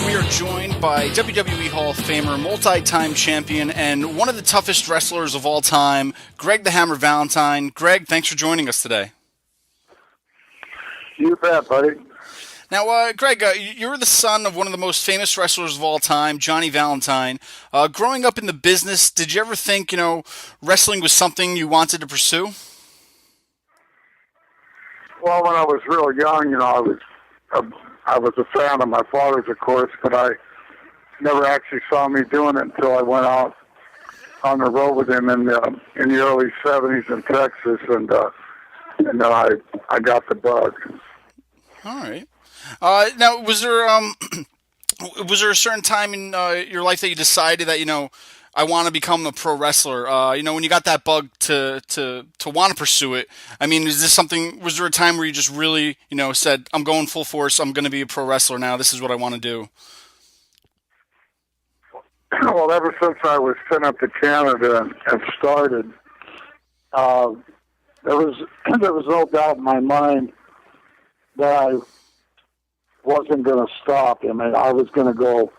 We are joined by WWE Hall of Famer, multi-time champion, and one of the toughest wrestlers of all time, Greg the Hammer Valentine. Greg, thanks for joining us today. You bet, buddy. Now, Greg, you're the son of one of the most famous wrestlers of all time, Johnny Valentine. Growing up in the business, did you ever think, wrestling was something you wanted to pursue? Well, when I was real young, I was a fan of my father's, of course, but I never actually saw me doing it until I went out on the road with him in the early '70s in Texas, and then I got the bug. All right. Now, was there a certain time in your life that you decided that I want to become a pro wrestler? When you got that bug to want to pursue it. I mean, is this something? Was there a time where you just really said, "I'm going full force. I'm going to be a pro wrestler now. This is what I want to do." Well, ever since I was sent up to Canada and started, there was no doubt in my mind that I wasn't going to stop. I mean, I was going to go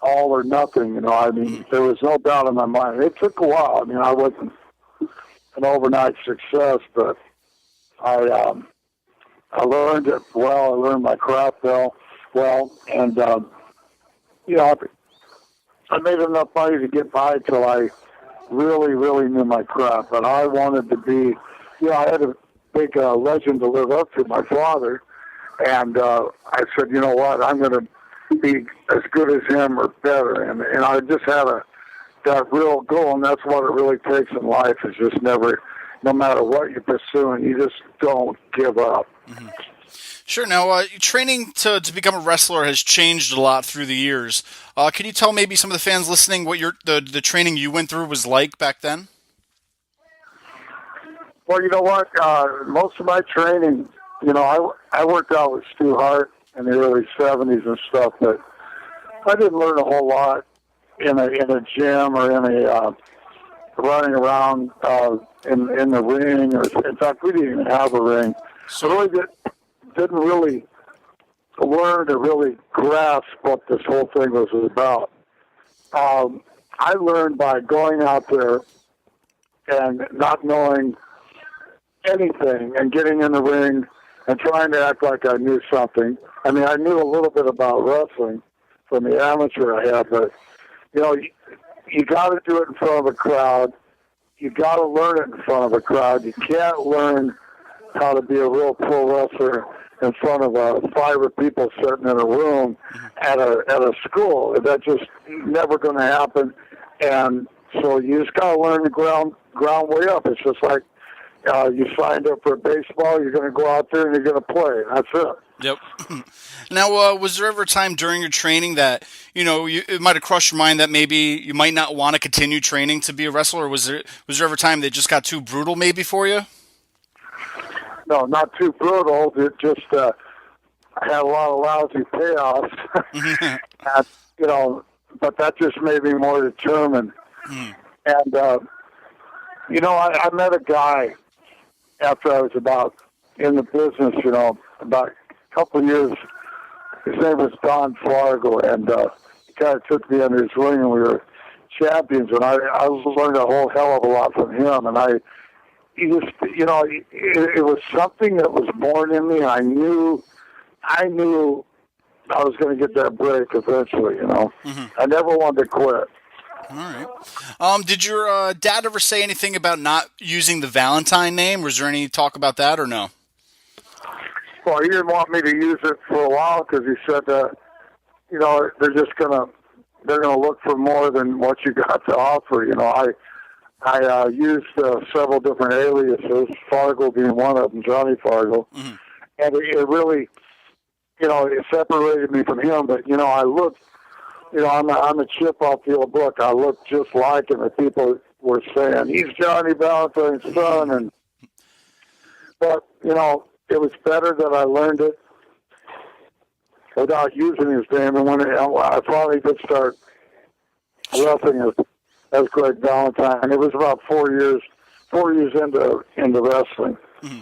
all or nothing. There was no doubt in my mind. It took a while. I mean, I wasn't an overnight success, but I learned it well. I learned my craft well, and I made enough money to get by till I really, really knew my craft. But I wanted to be, I had a big legend to live up to, my father. And I said, you know what, I'm going to be as good as him or better. And I just had that real goal, and that's what it really takes in life, is just never, no matter what you're pursuing, you just don't give up. Mm-hmm. Sure. Now, training to become a wrestler has changed a lot through the years. Can you tell maybe some of the fans listening what the training you went through was like back then? Well, you know what, most of my training, I worked out with Stu Hart in the early '70s and stuff, but I didn't learn a whole lot in a gym or in a running around in the ring. Or in fact, we didn't even have a ring, so I really didn't really learn to really grasp what this whole thing was about. I learned by going out there and not knowing anything and getting in the ring and trying to act like I knew something. I mean, I knew a little bit about wrestling from the amateur I had, but, you got to do it in front of a crowd. You got to learn it in front of a crowd. You can't learn how to be a real pro wrestler in front of 5 people sitting in a room at a school. That's just never going to happen. And so you just got to learn the ground way up. It's just like, you signed up for baseball, you're going to go out there and you're going to play. That's it. Yep. Now, was there ever a time during your training that, it might have crossed your mind that maybe you might not want to continue training to be a wrestler? Or was there ever a time that just got too brutal maybe for you? No, not too brutal. It just, I had a lot of lousy payoffs. And, but that just made me more determined. And, I met a guy after I was about in the business, about a couple of years. His name was Don Fargo, and he kind of took me under his wing, and we were champions. And I learned a whole hell of a lot from him. And it was something that was born in me. I knew I was going to get that break eventually. I never wanted to quit. All right. Did your dad ever say anything about not using the Valentine name? Was there any talk about that or no? Well, he didn't want me to use it for a while because he said that, they're gonna look for more than what you got to offer. I used several different aliases, Fargo being one of them, Johnny Fargo, and it really, it separated me from him. But I looked. I'm a chip off the old block. I looked just like him, and people were saying, he's Johnny Valentine's son. But, it was better that I learned it without using his name. And when I finally did start wrestling as Greg Valentine, it was about 4 years into wrestling. Mm-hmm.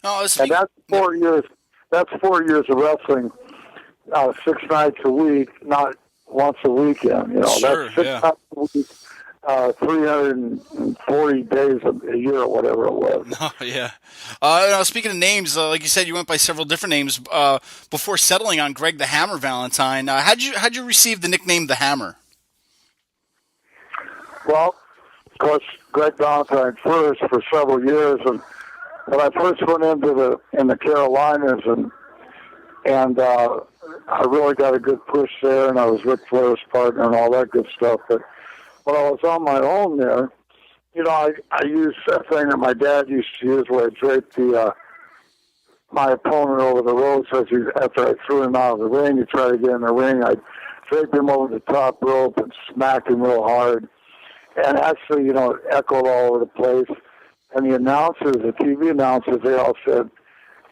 Oh, and that's 4 years. that's 4 years of wrestling, 6 nights a week, not once a weekend. You know, Sure, that's six yeah. nights a week, 340 days a year or whatever it was. Oh, yeah. Now, speaking of names, like you said, you went by several different names before settling on Greg the Hammer Valentine. How'd you receive the nickname the Hammer? Well, of course, Greg Valentine first for several years, and when I first went in the Carolinas, and I really got a good push there, and I was Ric Flair's partner and all that good stuff. But when I was on my own there, you know, I used that thing that my dad used to use, where I draped my opponent over the ropes after I threw him out of the ring. He tried to get in the ring, I'd drape him over the top rope and smack him real hard. And actually, you know, it echoed all over the place. And the announcers, the TV announcers, they all said,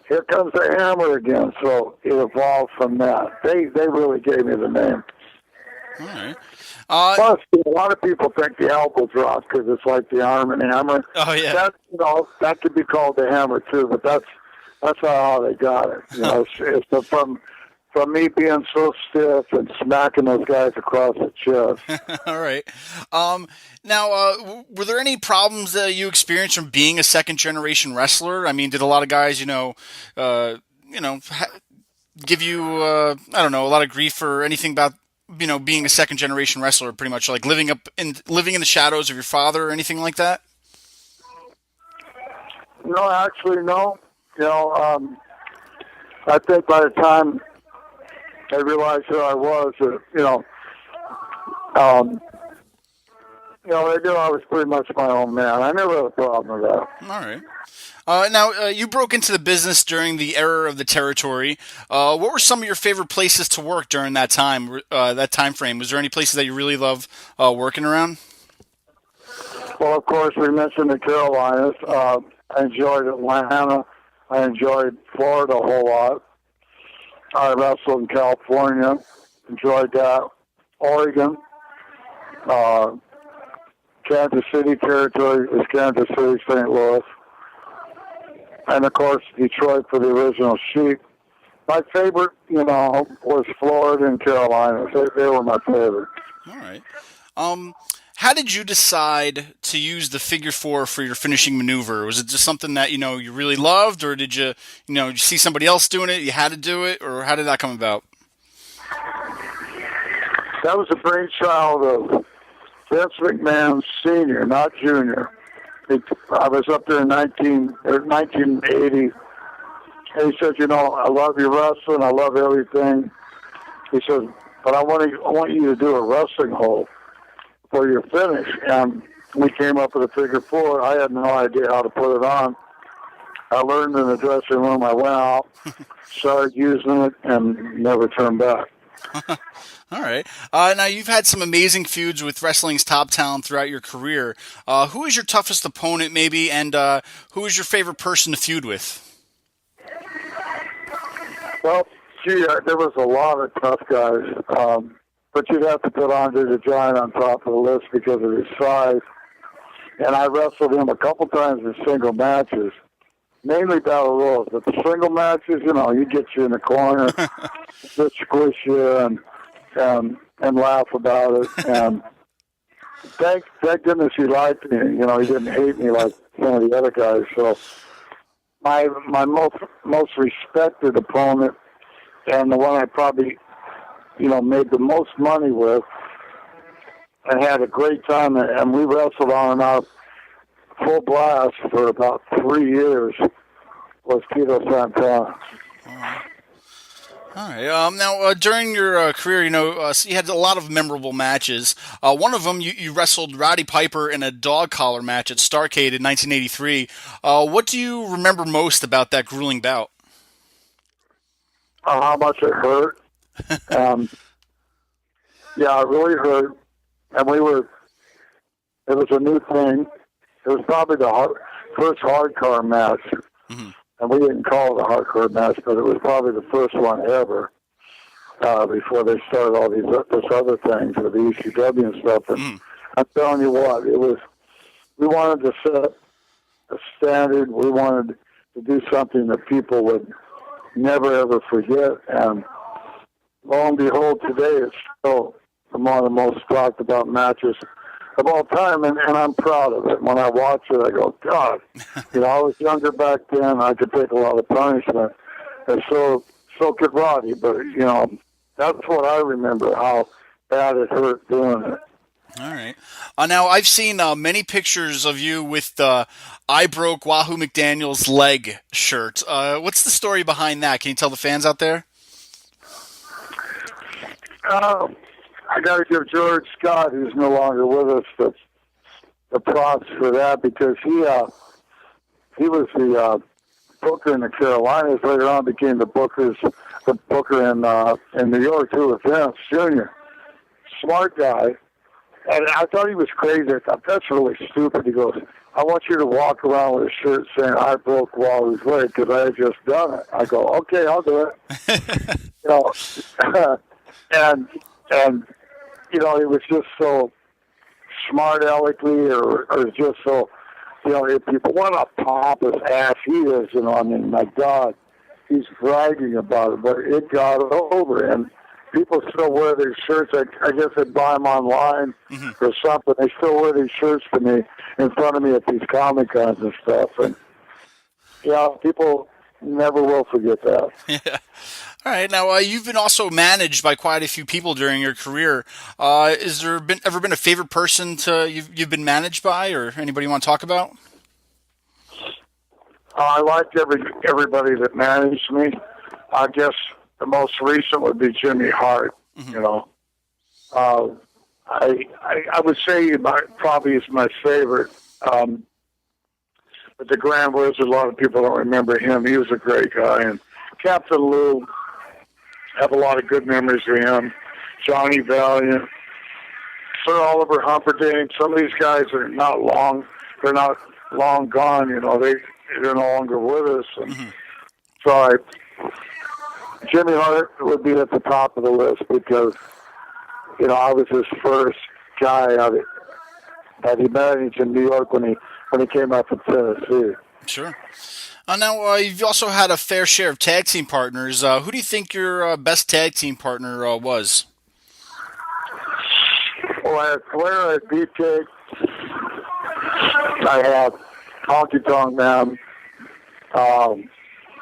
"Here comes the Hammer again." So it evolved from that. They really gave me the name. All right. Plus, a lot of people think the elbow drop because it's like the Arm and Hammer. Oh, yeah. That, you know, that could be called the Hammer too, but that's how they got it. You know, it's from me being so stiff and smacking those guys across the chest. All right. Now, were there any problems that you experienced from being a second-generation wrestler? I mean, did a lot of guys, give you, I don't know, a lot of grief or anything about, being a second-generation wrestler, pretty much like living in the shadows of your father or anything like that? No, actually, no. You know, I think by the time I realized who I was, they knew I was pretty much my own man. I never had a problem with that. All right. Now, you broke into the business during the era of the territory. What were some of your favorite places to work during that time frame? Was there any places that you really love working around? Well, of course, we mentioned the Carolinas. I enjoyed Atlanta. I enjoyed Florida a whole lot. I wrestled in California. Enjoyed that. Oregon. Kansas City territory is Kansas City, St. Louis. And, of course, Detroit for the original Sheep. My favorite, was Florida and Carolina. They were my favorite. All right. How did you decide to use the figure four for your finishing maneuver? Was it just something that, you really loved, or did you, you see somebody else doing it, you had to do it, or how did that come about? That was a brainchild of Vince McMahon Sr., not Jr. I was up there in 1980, and he said, "I love your wrestling, I love everything." He said, "But I want you to do a wrestling hold for your finish." And we came up with a figure four. I had no idea how to put it on. I learned in the dressing room. I went out, started using it, and never turned back. All right. Now, you've had some amazing feuds with wrestling's top talent throughout your career. Who is your toughest opponent, maybe, and who is your favorite person to feud with? Well, there was a lot of tough guys, but you'd have to put Andre the Giant on top of the list because of his size. And I wrestled him a couple times in single matches, mainly battle royals. But the single matches, he gets you in the corner, just squish you and laugh about it. And thank goodness he liked me. He didn't hate me like some of the other guys. So my most respected opponent, and the one I probably made the most money with and had a great time, and we wrestled on and off full blast for about 3 years, was Tito Santana. All right. Now, during your career, you had a lot of memorable matches. One of them, you wrestled Roddy Piper in a dog collar match at Starrcade in 1983. What do you remember most about that grueling bout? How much it hurt. Yeah, it really hurt. And it was a new thing. It was probably the first hardcore match. Mm-hmm. And we didn't call it a hardcore match, but it was probably the first one ever before they started all this other things with the ECW and stuff. And I'm telling you what, we wanted to set a standard. We wanted to do something that people would never ever forget. And lo and behold, today it's still one of the most talked about matches of all time, and I'm proud of it. When I watch it, I go, God, I was younger back then. I could take a lot of punishment, and so could Roddy. But that's what I remember, how bad it hurt doing it. All right. Now, I've seen many pictures of you with the I Broke Wahoo McDaniels Leg Shirt. What's the story behind that? Can you tell the fans out there? I got to give George Scott, who's no longer with us, the props for that, because he was the booker in the Carolinas. Later on, became the booker in New York too, with Vince Jr. Smart guy, and I thought he was crazy. I thought, that's really stupid. He goes, I want you to walk around with a shirt saying I broke Wally's leg because I had just done it. I go, okay, I'll do it. And it was just so smart aleckly, or just so, if people, what a pompous ass he is, I mean, my God, he's bragging about it, but it got over, and people still wear these shirts. I guess they buy them online or something. They still wear these shirts to me, in front of me at these Comic Cons and stuff, and, people never will forget that. Yeah. All right. Now, you've been also managed by quite a few people during your career. Has there ever been a favorite person you've been managed by, or anybody you want to talk about? I liked everybody that managed me. I guess the most recent would be Jimmy Hart. I would say probably is my favorite. But the Grand Wizard, a lot of people don't remember him. He was a great guy. And Captain Lou, have a lot of good memories of him. Johnny Valiant, Sir Oliver Humperdinck. Some of these guys are not long. They're not long gone. They're no longer with us. And so Jimmy Hart would be at the top of the list because I was his first guy that he managed in New York when he came up from Tennessee. Sure. Now, you've also had a fair share of tag team partners. Who do you think your best tag team partner was? Well, I had Flair, I had Beefcake, I had Honky Tonk Man,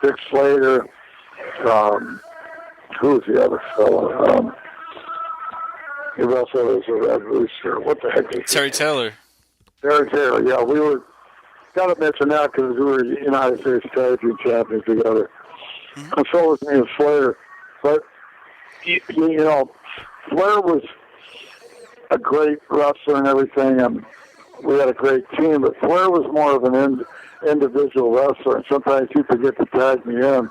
Dick Slater, who was the other fellow? He also was a Red Rooster. What the heck is Terry Taylor. Terry Taylor, yeah. We were... Got to mention that because we were United States Tag Team Champions together. And so was me and Flair. But, Flair was a great wrestler and everything, and we had a great team, but Flair was more of an individual wrestler, and sometimes he'd forget to tag me in.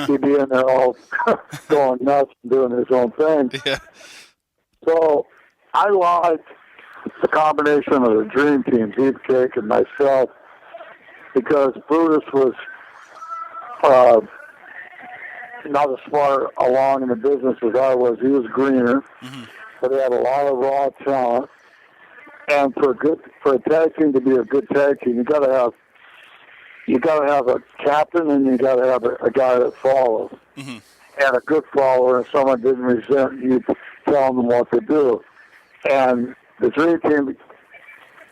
He'd be in there all going nuts and doing his own thing. Yeah. So I liked the combination of the Dream Team, Beefcake and myself, because Brutus was not as far along in the business as I was. He was greener, but he had a lot of raw talent. And for a tag team to be a good tag team, you got to have a captain, and you got to have a guy that follows, and a good follower, and someone didn't resent you telling them what to do. And the Dream Team,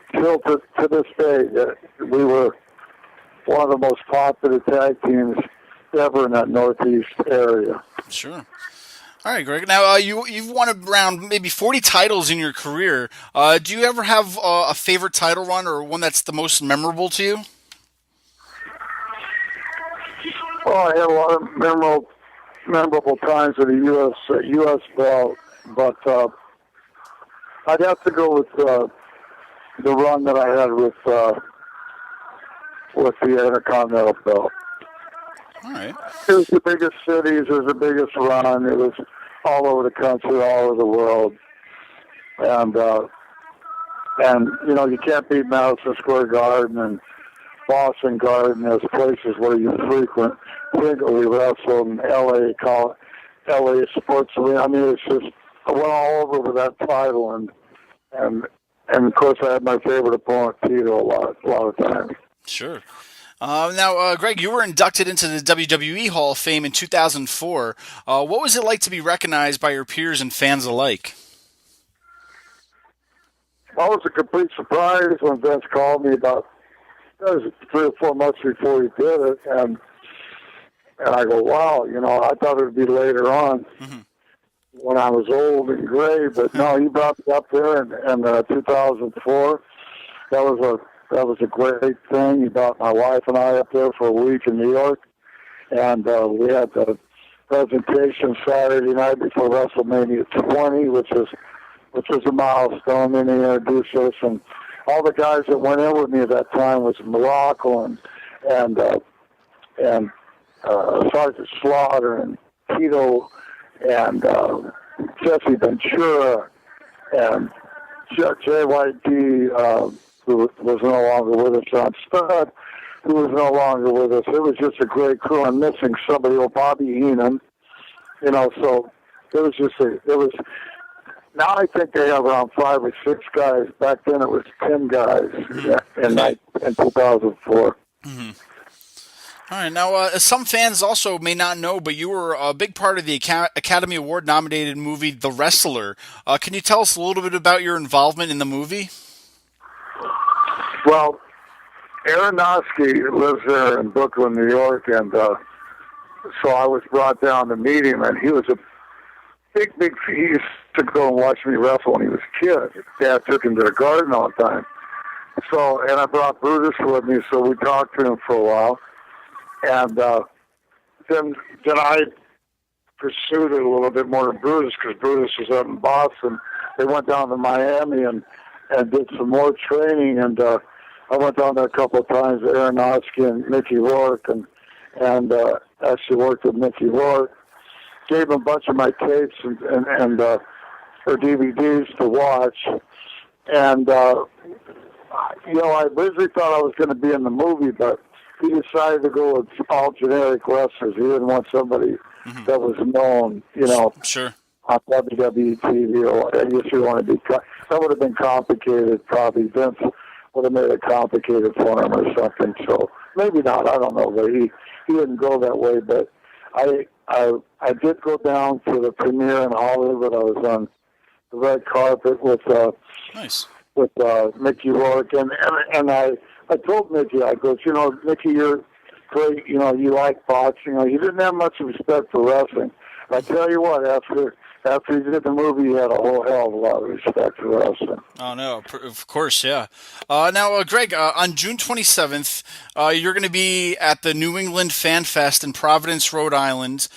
still to this day, we were one of the most popular tag teams ever in that Northeast area. Sure. All right, Greg. Now, you've won around maybe 40 titles in your career. Do you ever have a favorite title run or one that's the most memorable to you? Well, I had a lot of memorable times with the U.S. belt, but I'd have to go with the run that I had with the Intercontinental belt. All right. It was the biggest cities. It was the biggest run. It was all over the country, all over the world. And you can't beat Madison Square Garden and Boston Garden as places where you frequently wrestled in L.A. Sports Arena. I mean, it's just, I went all over with that title, and of course I had my favorite opponent, Tito, a lot of times. Sure. Now, Greg, you were inducted into the WWE Hall of Fame in 2004. What was it like to be recognized by your peers and fans alike? Well, it was a complete surprise when Vince called me about it was 3 or 4 months before he did it, and I go, wow, I thought it would be later on when I was old and gray, but no, he brought me up there in 2004. That was a great thing. He brought my wife and I up there for a week in New York, and we had the presentation Saturday night before WrestleMania 20, which was a milestone. And he introduced us, and all the guys that went in with me at that time was Morocco and Sergeant Slaughter and Tito and Jesse Ventura and JYD, who was no longer with us, John Studd, who was no longer with us. It was just a great crew. I'm missing somebody, Bobby Heenan, so it was, now I think they have around 5 or 6 guys. Back then it was 10 guys in 2004. Mm-hmm. All right. Now, some fans also may not know, but you were a big part of the Academy Award-nominated movie The Wrestler. Can you tell us a little bit about your involvement in the movie? Well, Aronofsky lives there in Brooklyn, New York, and so I was brought down to meet him, and he was a big, he used to go and watch me wrestle when he was a kid. His dad took him to the garden all the time. So, and I brought Brutus with me, so we talked to him for a while. And then I pursued it a little bit more than Brutus, because Brutus was up in Boston. They went down to Miami and did some more training, and I went down there a couple of times with Aronofsky and Mickey Rourke, and actually worked with Mickey Rourke. Gave him a bunch of my tapes and or DVDs to watch, and I originally thought I was going to be in the movie, but he decided to go with all generic wrestlers. He didn't want somebody that was known, Sure. on WWE TV. Or I guess you want to be. That would have been complicated. Probably Vince would have made it complicated for him or something. So maybe not. I don't know. But he didn't go that way. But I did go down to the premiere in Hollywood. I was on the red carpet with Nice. with Mickey Rourke, and I told Mickey, I goes, Mickey, you're great. You like boxing. You didn't have much respect for wrestling. I tell you what, after he did the movie, he had a whole hell of a lot of respect for wrestling. Oh, no, of course, yeah. Now, Greg, on June 27th, you're going to be at the New England Fan Fest in Providence, Rhode Island.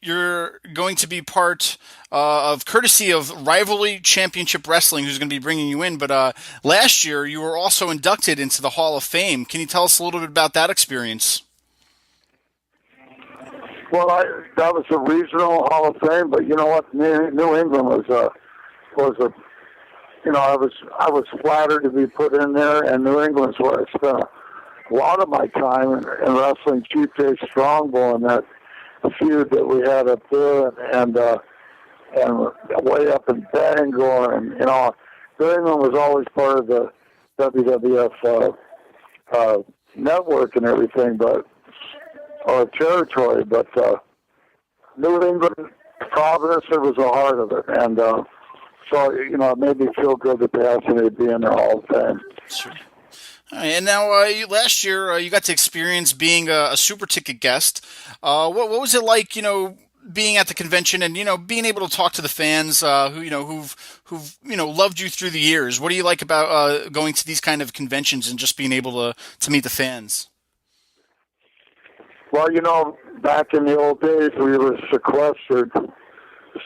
You're going to be part of courtesy of Rivalry Championship Wrestling, who's going to be bringing you in. But last year, you were also inducted into the Hall of Fame. Can you tell us a little bit about that experience? Well, that was a regional Hall of Fame, but you know what? New England was a I was flattered to be put in there, and New England's where I spent a lot of my time in wrestling. Chief Jay Strongbow and that feud that we had up there, and way up in Bangor, and New England was always part of the WWF network and everything, or territory, but New England, Providence, it was the heart of it, and so it made me feel good that they actually be in there all the time. Sure. All right, and now, last year, you got to experience being a super ticket guest. What was it like, being at the convention and being able to talk to the fans who've loved you through the years? What do you like about going to these kind of conventions and just being able to meet the fans? Well, back in the old days, we were sequestered,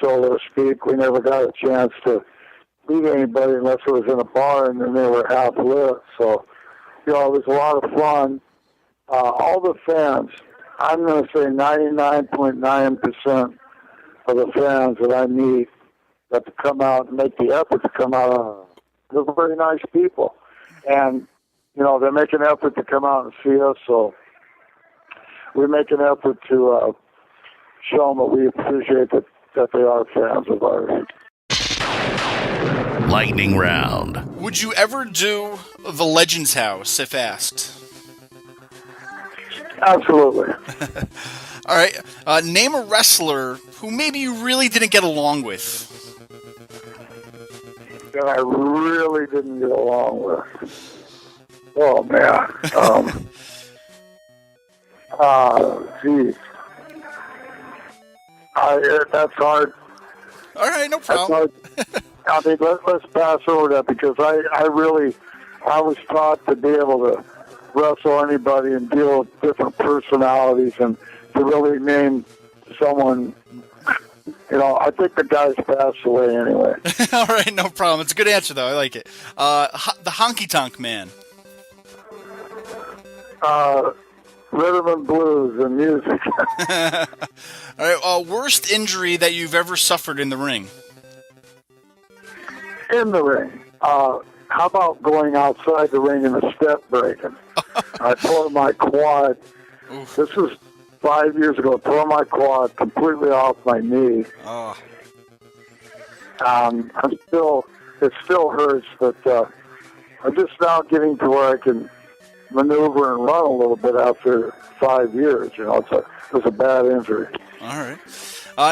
so to speak. We never got a chance to meet anybody unless it was in a bar and then they were half lit. So, it was a lot of fun. All the fans, I'm going to say 99.9% of the fans that I meet that come out and make the effort to come out, they're very nice people. And, they make an effort to come out and see us, so we make an effort to show them that we appreciate that they are fans of ours. Lightning round. Would you ever do the Legends House if asked? Absolutely. All right. Name a wrestler who maybe you really didn't get along with. That I really didn't get along with. Oh, man. Geez. That's hard. All right, no That's problem. hard. I mean, let's pass over that because I was taught to be able to wrestle anybody and deal with different personalities and to really name someone. I think the guy's passed away anyway. All right, no problem. It's a good answer, though. I like it. The Honky Tonk Man. Rhythm and blues and music. All right. Worst injury that you've ever suffered in the ring. In the ring. How about going outside the ring and a step breaking? I tore my quad. Oof. This was 5 years ago. Tore my quad completely off my knee. Oh. It still hurts, but I'm just now getting to where I can maneuver and run a little bit after 5 years. It was a bad injury. All right.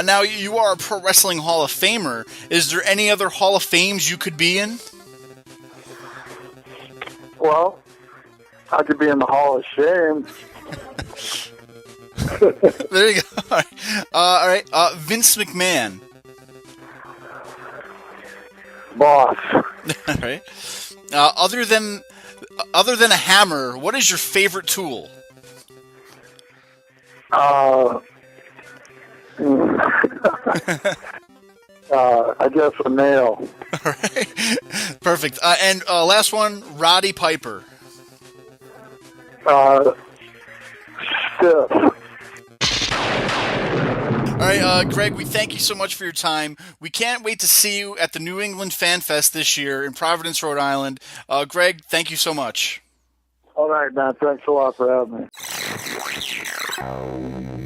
Now, you are a Pro Wrestling Hall of Famer. Is there any other Hall of Fames you could be in? Well, I could be in the Hall of Shame. There you go. All right. Vince McMahon. Boss. All right. Other than a hammer, what is your favorite tool? I guess a nail. All right. Perfect. And last one, Roddy Piper. Stiff. All right, Greg, we thank you so much for your time. We can't wait to see you at the New England Fan Fest this year in Providence, Rhode Island. Greg, thank you so much. All right, man. Thanks a lot for having me.